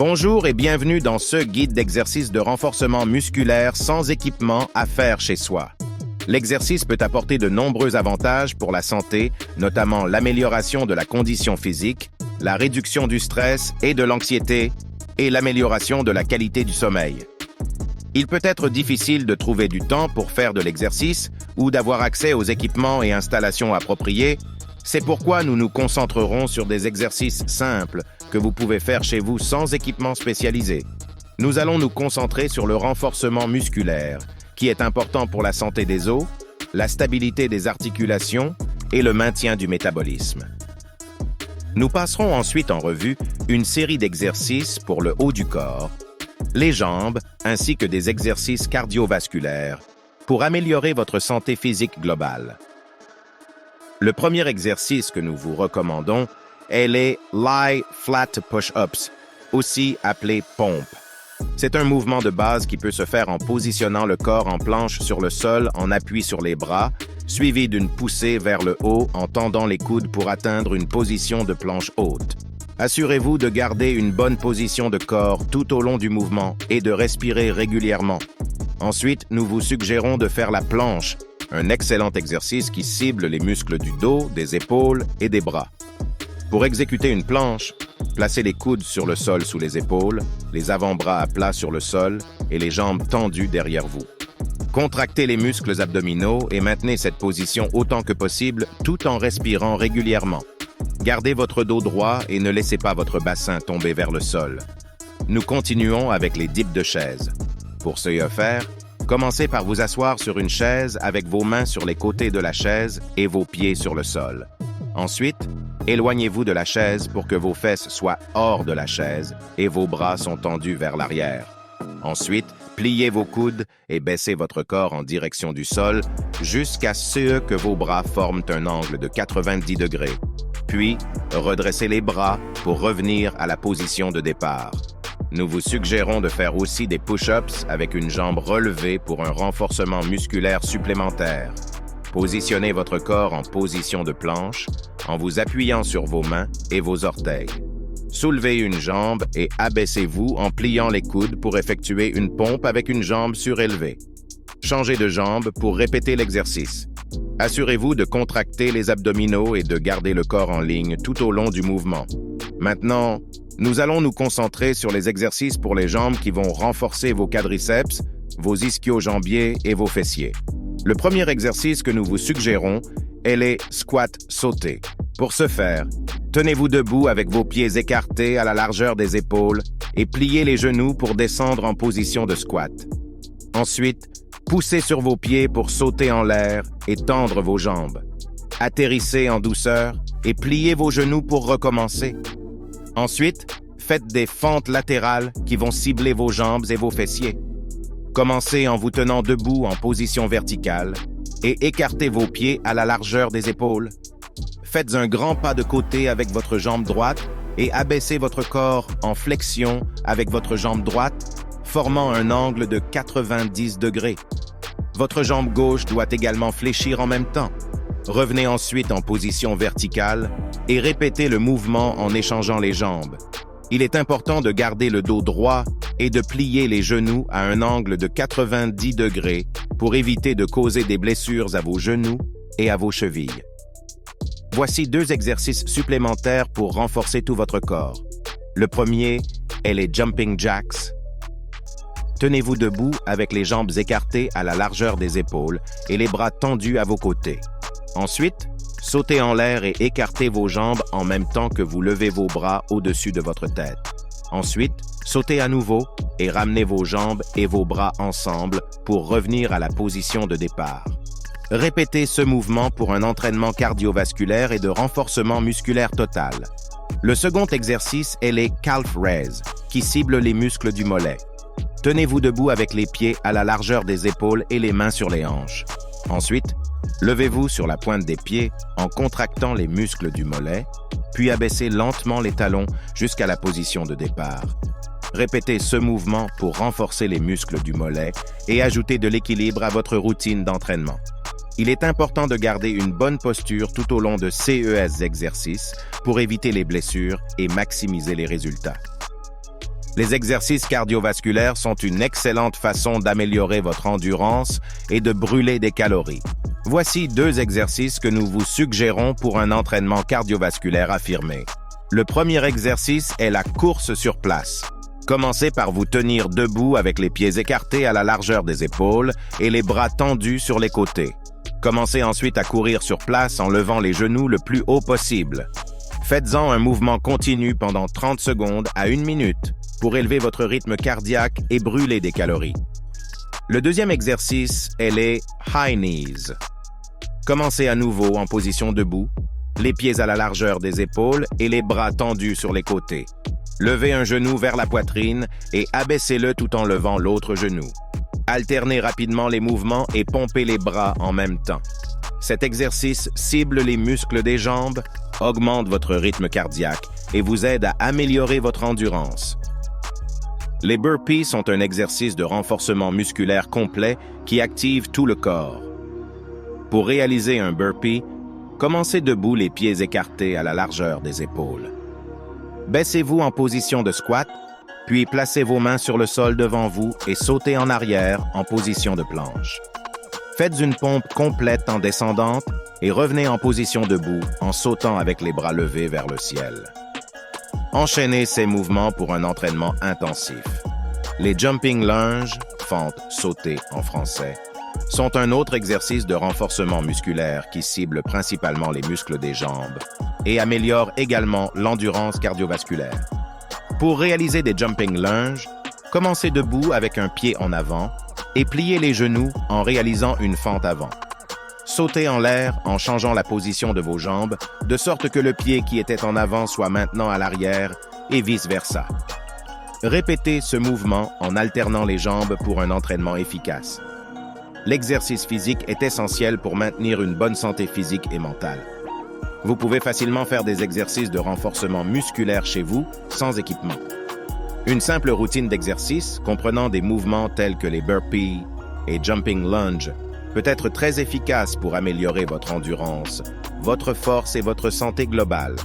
Bonjour et bienvenue dans ce guide d'exercice de renforcement musculaire sans équipement à faire chez soi. L'exercice peut apporter de nombreux avantages pour la santé, notamment l'amélioration de la condition physique, la réduction du stress et de l'anxiété, et l'amélioration de la qualité du sommeil. Il peut être difficile de trouver du temps pour faire de l'exercice ou d'avoir accès aux équipements et installations appropriés. C'est pourquoi nous nous concentrerons sur des exercices simples que vous pouvez faire chez vous sans équipement spécialisé. Nous allons nous concentrer sur le renforcement musculaire, qui est important pour la santé des os, la stabilité des articulations et le maintien du métabolisme. Nous passerons ensuite en revue une série d'exercices pour le haut du corps, les jambes ainsi que des exercices cardiovasculaires pour améliorer votre santé physique globale. Le premier exercice que nous vous recommandons est les Lie Flat Push-Ups, aussi appelés pompes. C'est un mouvement de base qui peut se faire en positionnant le corps en planche sur le sol en appui sur les bras, suivi d'une poussée vers le haut en tendant les coudes pour atteindre une position de planche haute. Assurez-vous de garder une bonne position de corps tout au long du mouvement et de respirer régulièrement. Ensuite, nous vous suggérons de faire la planche, un excellent exercice qui cible les muscles du dos, des épaules et des bras. Pour exécuter une planche, placez les coudes sur le sol sous les épaules, les avant-bras à plat sur le sol et les jambes tendues derrière vous. Contractez les muscles abdominaux et maintenez cette position autant que possible tout en respirant régulièrement. Gardez votre dos droit et ne laissez pas votre bassin tomber vers le sol. Nous continuons avec les dips de chaise. Pour ce faire, commencez par vous asseoir sur une chaise avec vos mains sur les côtés de la chaise et vos pieds sur le sol. Ensuite, éloignez-vous de la chaise pour que vos fesses soient hors de la chaise et vos bras sont tendus vers l'arrière. Ensuite, pliez vos coudes et baissez votre corps en direction du sol jusqu'à ce que vos bras forment un angle de 90 degrés. Puis, redressez les bras pour revenir à la position de départ. Nous vous suggérons de faire aussi des push-ups avec une jambe relevée pour un renforcement musculaire supplémentaire. Positionnez votre corps en position de planche en vous appuyant sur vos mains et vos orteils. Soulevez une jambe et abaissez-vous en pliant les coudes pour effectuer une pompe avec une jambe surélevée. Changez de jambe pour répéter l'exercice. Assurez-vous de contracter les abdominaux et de garder le corps en ligne tout au long du mouvement. Maintenant, nous allons nous concentrer sur les exercices pour les jambes qui vont renforcer vos quadriceps, vos ischio-jambiers et vos fessiers. Le premier exercice que nous vous suggérons est les squats sautés. Pour ce faire, tenez-vous debout avec vos pieds écartés à la largeur des épaules et pliez les genoux pour descendre en position de squat. Ensuite, poussez sur vos pieds pour sauter en l'air et tendre vos jambes. Atterrissez en douceur et pliez vos genoux pour recommencer. Ensuite, faites des fentes latérales qui vont cibler vos jambes et vos fessiers. Commencez en vous tenant debout en position verticale et écartez vos pieds à la largeur des épaules. Faites un grand pas de côté avec votre jambe droite et abaissez votre corps en flexion avec votre jambe droite, formant un angle de 90 degrés. Votre jambe gauche doit également fléchir en même temps. Revenez ensuite en position verticale et répétez le mouvement en échangeant les jambes. Il est important de garder le dos droit et de plier les genoux à un angle de 90 degrés pour éviter de causer des blessures à vos genoux et à vos chevilles. Voici 2 exercices supplémentaires pour renforcer tout votre corps. Le premier est les jumping jacks. Tenez-vous debout avec les jambes écartées à la largeur des épaules et les bras tendus à vos côtés. Ensuite, sautez en l'air et écartez vos jambes en même temps que vous levez vos bras au-dessus de votre tête. Ensuite, sautez à nouveau et ramenez vos jambes et vos bras ensemble pour revenir à la position de départ. Répétez ce mouvement pour un entraînement cardiovasculaire et de renforcement musculaire total. Le second exercice est les calf raises, qui ciblent les muscles du mollet. Tenez-vous debout avec les pieds à la largeur des épaules et les mains sur les hanches. Ensuite, levez-vous sur la pointe des pieds en contractant les muscles du mollet, puis abaissez lentement les talons jusqu'à la position de départ. Répétez ce mouvement pour renforcer les muscles du mollet et ajouter de l'équilibre à votre routine d'entraînement. Il est important de garder une bonne posture tout au long de ces exercices pour éviter les blessures et maximiser les résultats. Les exercices cardiovasculaires sont une excellente façon d'améliorer votre endurance et de brûler des calories. Voici 2 exercices que nous vous suggérons pour un entraînement cardiovasculaire affirmé. Le premier exercice est la course sur place. Commencez par vous tenir debout avec les pieds écartés à la largeur des épaules et les bras tendus sur les côtés. Commencez ensuite à courir sur place en levant les genoux le plus haut possible. Faites-en un mouvement continu pendant 30 secondes à 1 minute pour élever votre rythme cardiaque et brûler des calories. Le deuxième exercice est les high knees. Commencez à nouveau en position debout, les pieds à la largeur des épaules et les bras tendus sur les côtés. Levez un genou vers la poitrine et abaissez-le tout en levant l'autre genou. Alternez rapidement les mouvements et pompez les bras en même temps. Cet exercice cible les muscles des jambes, augmente votre rythme cardiaque et vous aide à améliorer votre endurance. Les burpees sont un exercice de renforcement musculaire complet qui active tout le corps. Pour réaliser un burpee, commencez debout les pieds écartés à la largeur des épaules. Baissez-vous en position de squat, puis placez vos mains sur le sol devant vous et sautez en arrière en position de planche. Faites une pompe complète en descendante et revenez en position debout en sautant avec les bras levés vers le ciel. Enchaînez ces mouvements pour un entraînement intensif. Les jumping lunges, fente sautée en français, sont un autre exercice de renforcement musculaire qui cible principalement les muscles des jambes et améliore également l'endurance cardiovasculaire. Pour réaliser des jumping lunges, commencez debout avec un pied en avant et pliez les genoux en réalisant une fente avant. Sautez en l'air en changeant la position de vos jambes, de sorte que le pied qui était en avant soit maintenant à l'arrière et vice-versa. Répétez ce mouvement en alternant les jambes pour un entraînement efficace. L'exercice physique est essentiel pour maintenir une bonne santé physique et mentale. Vous pouvez facilement faire des exercices de renforcement musculaire chez vous, sans équipement. Une simple routine d'exercice, comprenant des mouvements tels que les burpees et jumping lunge, peut être très efficace pour améliorer votre endurance, votre force et votre santé globale.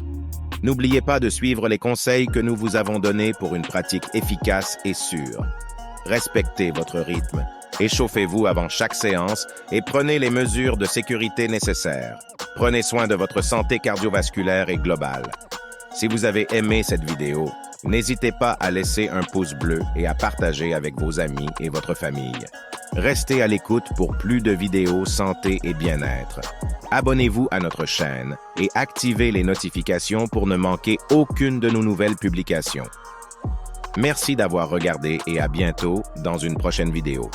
N'oubliez pas de suivre les conseils que nous vous avons donnés pour une pratique efficace et sûre. Respectez votre rythme, échauffez-vous avant chaque séance et prenez les mesures de sécurité nécessaires. Prenez soin de votre santé cardiovasculaire et globale. Si vous avez aimé cette vidéo, n'hésitez pas à laisser un pouce bleu et à partager avec vos amis et votre famille. Restez à l'écoute pour plus de vidéos santé et bien-être. Abonnez-vous à notre chaîne et activez les notifications pour ne manquer aucune de nos nouvelles publications. Merci d'avoir regardé et à bientôt dans une prochaine vidéo.